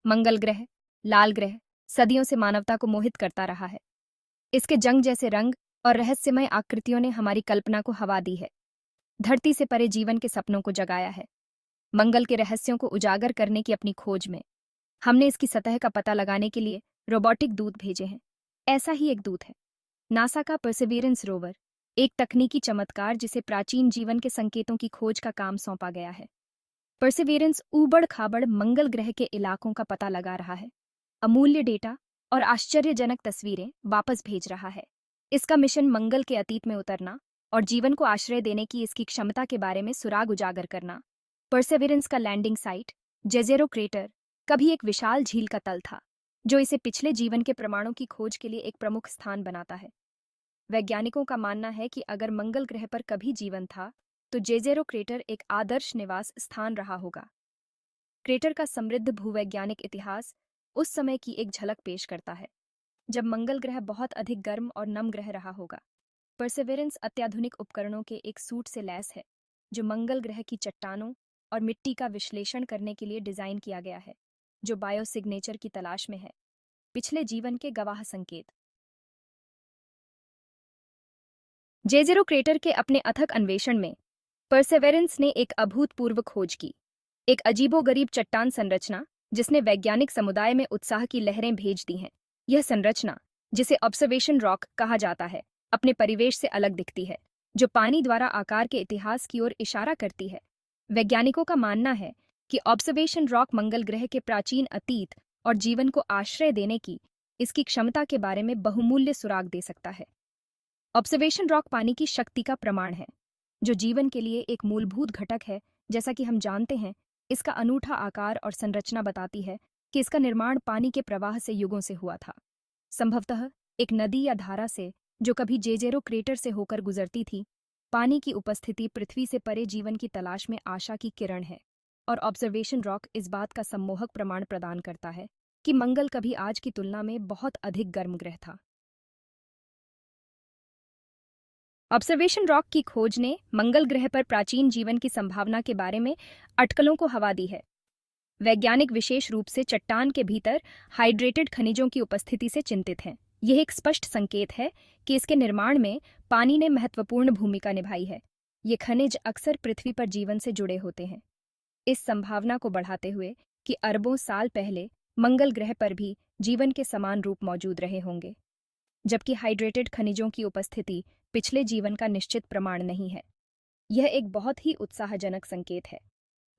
मंगल ग्रह, लाल ग्रह, सदियों से मानवता को मोहित करता रहा है। इसके जंग जैसे रंग और रहस्यमय आकृतियों ने हमारी कल्पना को हवा दी है, धरती से परे जीवन के सपनों को जगाया है। मंगल के रहस्यों को उजागर करने की अपनी खोज में हमने इसकी सतह का पता लगाने के लिए रोबोटिक दूत भेजे हैं। ऐसा ही एक दूत है नासा का परसिवियरेंस रोवर, एक तकनीकी चमत्कार जिसे प्राचीन जीवन के संकेतों की खोज का काम सौंपा गया है। परसिवियरेंस ऊबड़ खाबड़ मंगल ग्रह के इलाकों का पता लगा रहा है, अमूल्य डेटा और आश्चर्यजनक तस्वीरें वापस भेज रहा है। इसका मिशन मंगल के अतीत में उतरना और जीवन को आश्रय देने की इसकी क्षमता के बारे में सुराग उजागर करना। परसेवरेंस का लैंडिंग साइट जेजेरो क्रेटर कभी एक विशाल झील का तल था, जो इसे पिछले जीवन के प्रमाणों की खोज के लिए एक प्रमुख स्थान बनाता है। वैज्ञानिकों का मानना है कि अगर मंगल ग्रह पर कभी जीवन था तो जेजेरो क्रेटर एक आदर्श निवास स्थान रहा होगा। क्रेटर का समृद्ध भूवैज्ञानिक इतिहास उस समय की एक झलक पेश करता है जब मंगल ग्रह बहुत अधिक गर्म और नम ग्रह रहा होगा। परसेवरेंस अत्याधुनिक उपकरणों के एक सूट से लैस है जो मंगल ग्रह की चट्टानों और मिट्टी का विश्लेषण करने के लिए डिजाइन किया गया है, जो बायोसिग्नेचर की तलाश में है, पिछले जीवन के गवाह संकेत। जेजेरो क्रेटर के अपने अथक अन्वेषण में परसेवरेंस ने एक अभूतपूर्व खोज की, एक अजीबोगरीब चट्टान संरचना जिसने वैज्ञानिक समुदाय में उत्साह की लहरें भेज दी हैं। यह संरचना, जिसे ऑब्जर्वेशन रॉक कहा जाता है, अपने परिवेश से अलग दिखती है, जो पानी द्वारा आकार के इतिहास की ओर इशारा करती है। वैज्ञानिकों का मानना है कि ऑब्जर्वेशन रॉक मंगल ग्रह के प्राचीन अतीत और जीवन को आश्रय देने की इसकी क्षमता के बारे में बहुमूल्य सुराग दे सकता है। ऑब्जर्वेशन रॉक पानी की शक्ति का प्रमाण है, जो जीवन के लिए एक मूलभूत घटक है। जैसा कि हम जानते हैं, इसका अनूठा आकार और संरचना बताती है कि इसका निर्माण पानी के प्रवाह से युगों से हुआ था, संभवतः एक नदी या धारा से जो कभी जेजेरो क्रेटर से होकर गुजरती थी। पानी की उपस्थिति पृथ्वी से परे जीवन की तलाश में आशा की किरण है, और ऑब्जर्वेशन रॉक इस बात का सम्मोहक प्रमाण प्रदान करता है कि मंगल कभी आज की तुलना में बहुत अधिक गर्म ग्रह था। ऑब्जर्वेशन रॉक की खोज ने मंगल ग्रह पर प्राचीन जीवन की संभावना के बारे में अटकलों को हवा दी है। वैज्ञानिक विशेष रूप से चट्टान के भीतर हाइड्रेटेड खनिजों की उपस्थिति से चिंतित हैं। यह एक स्पष्ट संकेत है कि इसके निर्माण में पानी ने महत्वपूर्ण भूमिका निभाई है। ये खनिज अक्सर पृथ्वी पर जीवन से जुड़े होते हैं, इस संभावना को बढ़ाते हुए कि अरबों साल पहले मंगल ग्रह पर भी जीवन के समान रूप मौजूद रहे होंगे, जबकि हाइड्रेटेड खनिजों की उपस्थिति पिछले जीवन का निश्चित प्रमाण नहीं है। यह एक बहुत ही उत्साहजनक संकेत है।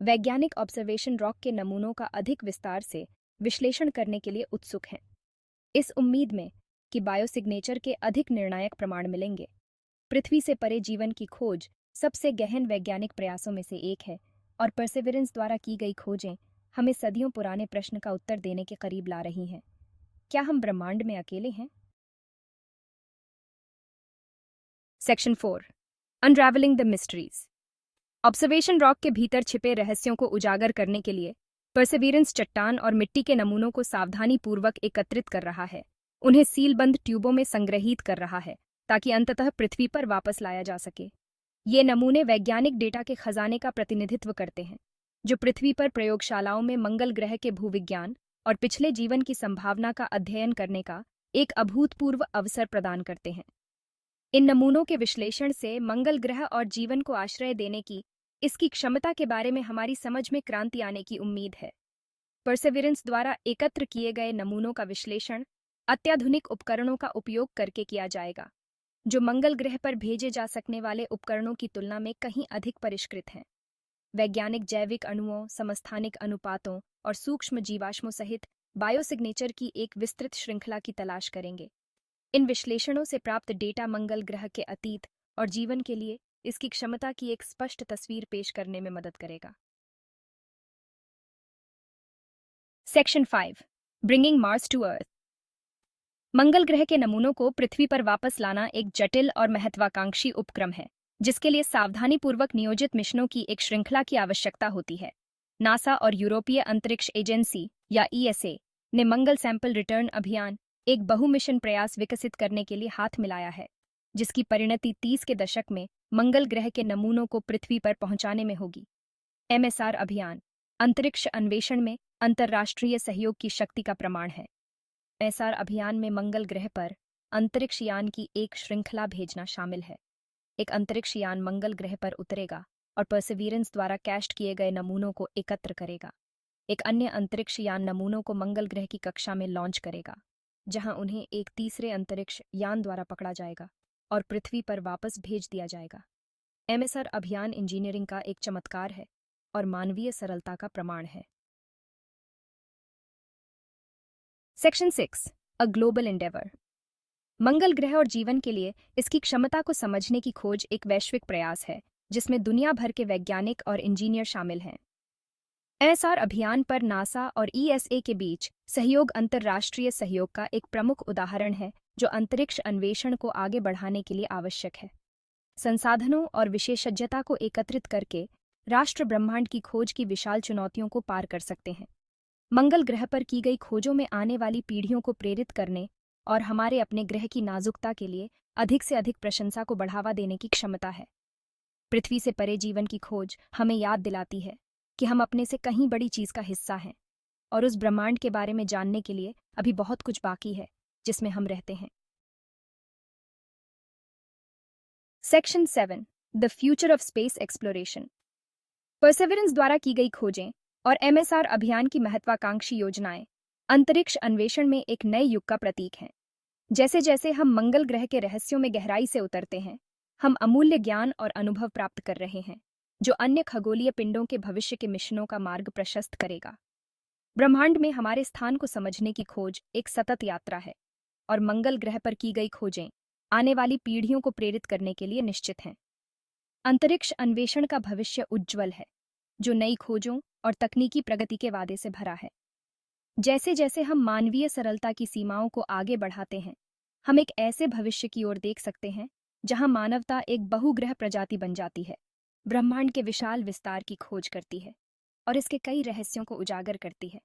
वैज्ञानिक ऑब्जर्वेशन रॉक के नमूनों का अधिक विस्तार से विश्लेषण करने के लिए उत्सुक हैं, इस उम्मीद में कि बायोसिग्नेचर के अधिक निर्णायक प्रमाण मिलेंगे। पृथ्वी से परे जीवन की खोज सबसे गहन वैज्ञानिक प्रयासों में से एक है, और परसेवरेंस द्वारा की गई खोजें हमें सदियों पुराने प्रश्न का उत्तर देने के करीब ला रही हैं। क्या हम ब्रह्मांड में अकेले हैं? Section 4, unravelling the mysteries. Observation rock के भीतर छिपे रहस्यों को उजागर करने के लिए परसेवरेंस चट्टान और मिट्टी के नमूनों को सावधानीपूर्वक एकत्रित कर रहा है, उन्हें सीलबंद ट्यूबों में संग्रहीत कर रहा है ताकि अंततः पृथ्वी पर वापस लाया जा सके। ये नमूने वैज्ञानिक डेटा के खजाने का प्रतिनिधित्व करते हैं, जो पृथ्वी पर प्रयोगशालाओं में मंगल ग्रह के भूविज्ञान और पिछले जीवन की संभावना का अध्ययन करने का एक अभूतपूर्व अवसर प्रदान करते हैं। इन नमूनों के विश्लेषण से मंगल ग्रह और जीवन को आश्रय देने की इसकी क्षमता के बारे में हमारी समझ में क्रांति आने की उम्मीद है। परसेवरेंस द्वारा एकत्र किए गए नमूनों का विश्लेषण अत्याधुनिक उपकरणों का उपयोग करके किया जाएगा, जो मंगल ग्रह पर भेजे जा सकने वाले उपकरणों की तुलना में कहीं अधिक परिष्कृत हैं। वैज्ञानिक जैविक अणुओं, समस्थानिक अनुपातों और सूक्ष्म जीवाश्मों सहित बायोसिग्नेचर की एक विस्तृत श्रृंखला की तलाश करेंगे। इन विश्लेषणों से प्राप्त डेटा मंगल ग्रह के अतीत और जीवन के लिए इसकी क्षमता की एक स्पष्ट तस्वीर पेश करने में मदद करेगा। Section 5, bringing Mars to Earth. मंगल ग्रह के नमूनों को पृथ्वी पर वापस लाना एक जटिल और महत्वाकांक्षी उपक्रम है, जिसके लिए सावधानीपूर्वक नियोजित मिशनों की एक श्रृंखला की आवश्यकता होती है। नासा और यूरोपीय अंतरिक्ष एजेंसी या ईएसए ने मंगल सैंपल रिटर्न अभियान, एक बहुमिशन प्रयास विकसित करने के लिए हाथ मिलाया है, जिसकी परिणति 30 के दशक में मंगल ग्रह के नमूनों को पृथ्वी पर पहुंचाने में होगी। एमएसआर अभियान अंतरिक्ष अन्वेषण में अंतर्राष्ट्रीय सहयोग की शक्ति का प्रमाण है। एसआर अभियान में मंगल ग्रह पर अंतरिक्ष यान की एक श्रृंखला भेजना शामिल है। एक अंतरिक्ष यान मंगल ग्रह पर उतरेगा और परसेवीरेंस द्वारा कैस्ट किए गए नमूनों को एकत्र करेगा। एक अन्य अंतरिक्ष यान नमूनों को मंगल ग्रह की कक्षा में लॉन्च करेगा, जहां उन्हें एक तीसरे अंतरिक्ष यान द्वारा पकड़ा जाएगा और पृथ्वी पर वापस भेज दिया जाएगा। एमएसआर अभियान इंजीनियरिंग का एक चमत्कार है और मानवीय सरलता का प्रमाण है। Section 6 a global endeavour. मंगल ग्रह और जीवन के लिए इसकी क्षमता को समझने की खोज एक वैश्विक प्रयास है, जिसमें दुनिया भर के वैज्ञानिक और इंजीनियर शामिल हैं। एसआर अभियान पर नासा और ईएसए के बीच सहयोग अंतर्राष्ट्रीय सहयोग का एक प्रमुख उदाहरण है, जो अंतरिक्ष अन्वेषण को आगे बढ़ाने के लिए आवश्यक है। संसाधनों और विशेषज्ञता को एकत्रित करके राष्ट्र ब्रह्मांड की खोज की विशाल चुनौतियों को पार कर सकते हैं। मंगल ग्रह पर की गई खोजों में आने वाली पीढ़ियों को प्रेरित करने और हमारे अपने ग्रह की नाजुकता के लिए अधिक से अधिक प्रशंसा को बढ़ावा देने की क्षमता है। पृथ्वी से परे जीवन की खोज हमें याद दिलाती है कि हम अपने से कहीं बड़ी चीज का हिस्सा हैं और उस ब्रह्मांड के बारे में जानने के लिए अभी बहुत कुछ बाकी है जिसमें हम रहते हैं। Section 7 the future of space exploration. Perseverance द्वारा की गई खोजें और एमएसआर अभियान की महत्वाकांक्षी योजनाएं अंतरिक्ष अन्वेषण में एक नए युग का प्रतीक हैं। जैसे जैसे हम मंगल ग्रह के रहस्यों में गहराई से उतरते हैं, हम अमूल्य ज्ञान और अनुभव प्राप्त कर रहे हैं, जो अन्य खगोलीय पिंडों के भविष्य के मिशनों का मार्ग प्रशस्त करेगा। ब्रह्मांड में हमारे स्थान को समझने की खोज एक सतत यात्रा है, और मंगल ग्रह पर की गई खोजें आने वाली पीढ़ियों को प्रेरित करने के लिए निश्चित हैं। अंतरिक्ष अन्वेषण का भविष्य उज्ज्वल है, जो नई खोजों और तकनीकी प्रगति के वादे से भरा है। जैसे जैसे हम मानवीय सरलता की सीमाओं को आगे बढ़ाते हैं, हम एक ऐसे भविष्य की ओर देख सकते हैं जहां मानवता एक बहुग्रह प्रजाति बन जाती है, ब्रह्मांड के विशाल विस्तार की खोज करती है और इसके कई रहस्यों को उजागर करती है।